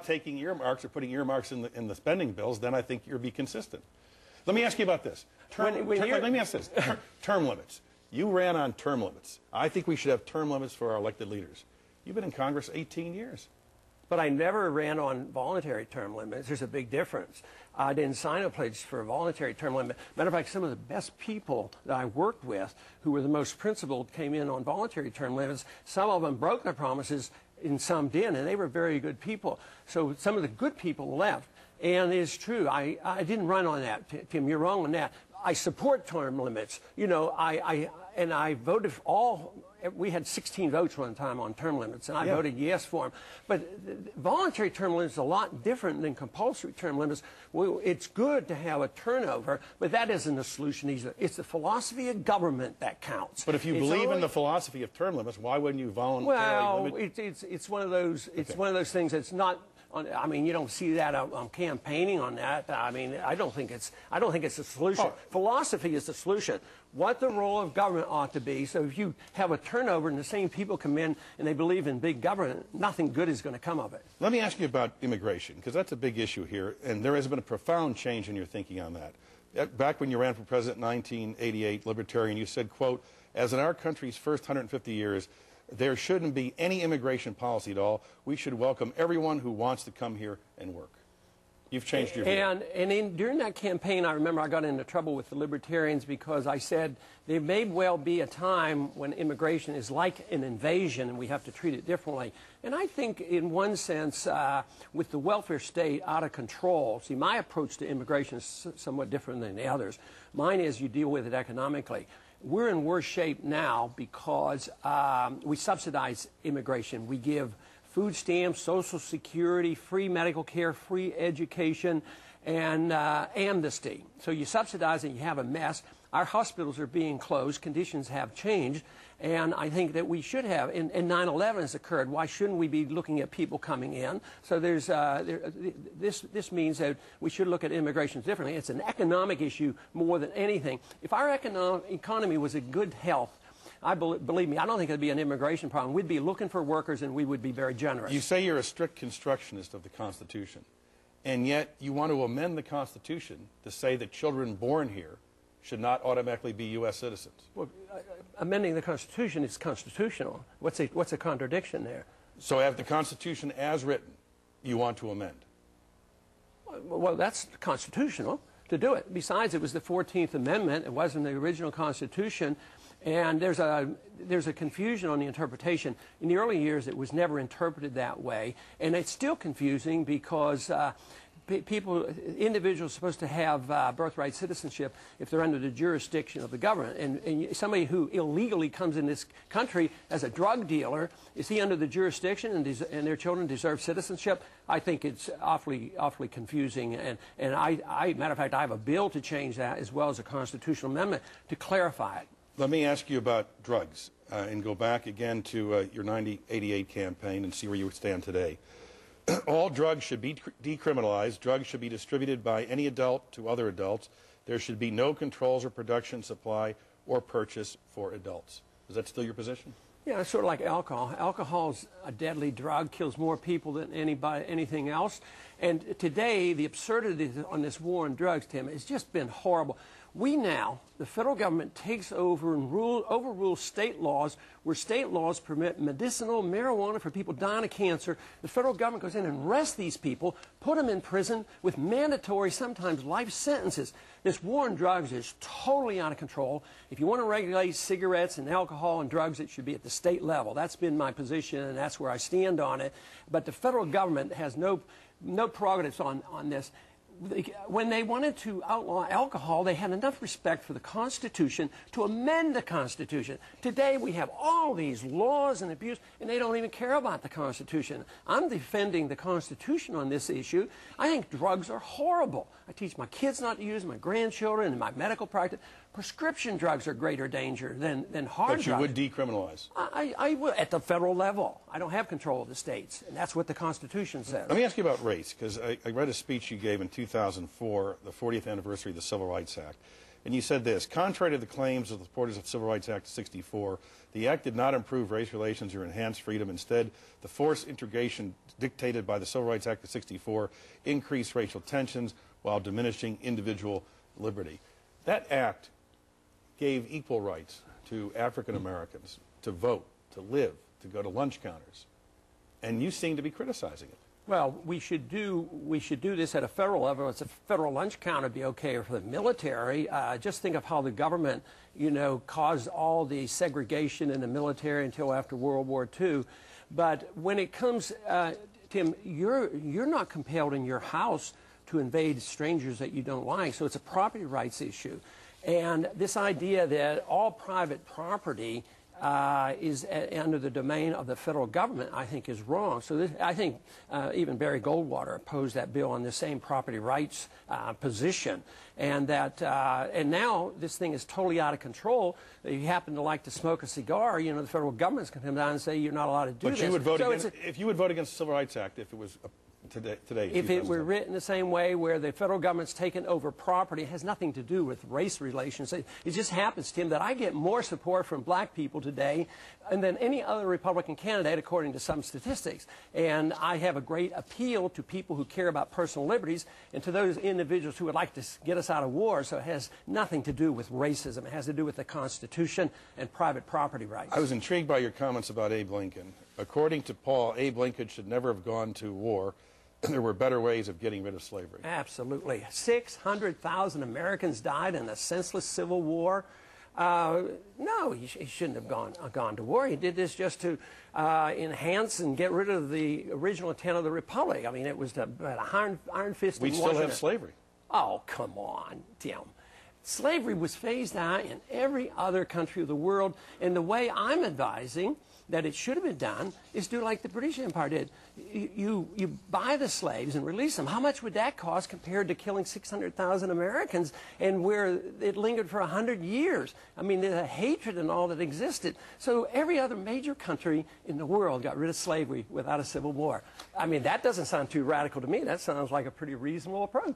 taking earmarks or putting earmarks in the spending bills, then I think you'll be consistent. Let me ask you about this. Let me ask this. Term limits. You ran on term limits. I think we should have term limits for our elected leaders. You've been in Congress 18 years. But I never ran on voluntary term limits. There's a big difference. I didn't sign a pledge for a voluntary term limit. Matter of fact, some of the best people that I worked with who were the most principled came in on voluntary term limits. Some of them broke their promises and some didn't, and they were very good people. So some of the good people left. And it's true, I didn't run on that, Tim. You're wrong on that. I support term limits. You know, and I voted for all. We had 16 votes one time on term limits, and I voted yes for them. But voluntary term limits is a lot different than compulsory term limits. It's good to have a turnover, but that isn't the solution either. It's the philosophy of government that counts. But if you believe in the philosophy of term limits, why wouldn't you voluntarily limit? Well, it's one of those. It's one of those things that's not. I mean, you don't see that I'm campaigning on that. I mean, I don't think it's a solution. Oh. Philosophy is the solution. What the role of government ought to be. So if you have a turnover and the same people come in and they believe in big government, nothing good is going to come of it. Let me ask you about immigration, because that's a big issue here, and there has been a profound change in your thinking on that. Back when you ran for president in 1988, Libertarian, you said, quote, as in our country's first 150 years, there shouldn't be any immigration policy at all. We should welcome everyone who wants to come here and work. You've changed your view. During that campaign, I remember I got into trouble with the Libertarians because I said there may well be a time when immigration is like an invasion and we have to treat it differently. And I think in one sense, with the welfare state out of control, see, my approach to immigration is somewhat different than the others. Mine is you deal with it economically. We're in worse shape now because we subsidize immigration. We give food stamps, Social Security, free medical care, free education, and amnesty. So you subsidize and you have a mess. Our hospitals are being closed. Conditions have changed. And I think that we should have, and 9/11 has occurred. Why shouldn't we be looking at people coming in? So there's, this means that we should look at immigration differently. It's an economic issue more than anything. If our economy was in good health, believe me, I don't think it would be an immigration problem. We'd be looking for workers and we would be very generous. You say you're a strict constructionist of the Constitution, and yet you want to amend the Constitution to say that children born here should not automatically be U.S. citizens. Well, amending the Constitution is constitutional. What's a contradiction there? So have the Constitution as written, you want to amend? Well, that's constitutional to do it. Besides, it was the 14th Amendment. It wasn't the original Constitution. And there's a confusion on the interpretation. In the early years, it was never interpreted that way. And it's still confusing because individuals are supposed to have birthright citizenship if they're under the jurisdiction of the government. And somebody who illegally comes in this country as a drug dealer, is he under the jurisdiction and their children deserve citizenship? I think it's awfully confusing. And matter of fact, I have a bill to change that as well as a constitutional amendment to clarify it. Let me ask you about drugs and go back again to your 1988 campaign and see where you stand today. All drugs should be decriminalized. Drugs should be distributed by any adult to other adults. There should be no controls or production, supply, or purchase for adults. Is that still your position? Yeah, it's sort of like alcohol. Alcohol's a deadly drug, kills more people than anything else. And today, the absurdity on this war on drugs, Tim, has just been horrible. We now, the federal government takes over and overrules state laws where state laws permit medicinal marijuana for people dying of cancer. The federal government goes in and arrests these people, put them in prison with mandatory, sometimes life sentences. This war on drugs is totally out of control. If you want to regulate cigarettes and alcohol and drugs, it should be at the state level. That's been my position, and that's where I stand on it. But the federal government has no prerogatives on this. When they wanted to outlaw alcohol, they had enough respect for the Constitution to amend the Constitution. Today, we have all these laws and abuse, and they don't even care about the Constitution. I'm defending the Constitution on this issue. I think drugs are horrible. I teach my kids not to use them, my grandchildren, in my medical practice. Prescription drugs are greater danger than hard drugs. But you would decriminalize? I would, at the federal level. I don't have control of the states, and that's what the Constitution says. Let me ask you about race, because I read a speech you gave in 2004, the 40th anniversary of the Civil Rights Act, And you said this: contrary to the claims of the supporters of the Civil Rights Act of '64, the act did not improve race relations or enhance freedom. Instead, the forced integration dictated by the Civil Rights Act of '64 increased racial tensions while diminishing individual liberty. That act gave equal rights to African Americans to vote, to live, to go to lunch counters. And you seem to be criticizing it. Well, we should do this at a federal level. It's a federal lunch counter be okay for the military. Just think of how the government, caused all the segregation in the military until after World War II. But when it comes, Tim, you're not compelled in your house to invade strangers that you don't like. So it's a property rights issue. And this idea that all private property is under the domain of the federal government, I think, is wrong. So I think even Barry Goldwater opposed that bill on the same property rights position, and now this thing is totally out of control. If you happen to like to smoke a cigar, the federal government's going to come down and say you're not allowed to do this. But you would vote if you would vote against the Civil Rights Act if it was today. If it were written the same way, where the federal government's taken over property, it has nothing to do with race relations. It just happens, Tim, that I get more support from black people today than any other Republican candidate, according to some statistics. And I have a great appeal to people who care about personal liberties and to those individuals who would like to get us out of war. So it has nothing to do with racism. It has to do with the Constitution and private property rights. I was intrigued by your comments about Abe Lincoln. According to Paul, Abe Lincoln should never have gone to war. There were better ways of getting rid of slavery. Absolutely. 600,000 Americans died in a senseless civil war. No, he shouldn't have gone to war. He did this just to enhance and get rid of the original intent of the Republic. I mean, it was iron fist in Washington. We still have slavery. Oh, come on, Tim. Slavery was phased out in every other country of the world, and the way I'm advising that it should have been done is do like the British Empire did. You buy the slaves and release them. How much would that cost compared to killing 600,000 Americans and where it lingered for 100 years? I mean, the hatred and all that existed. So every other major country in the world got rid of slavery without a civil war. I mean, that doesn't sound too radical to me. That sounds like a pretty reasonable approach.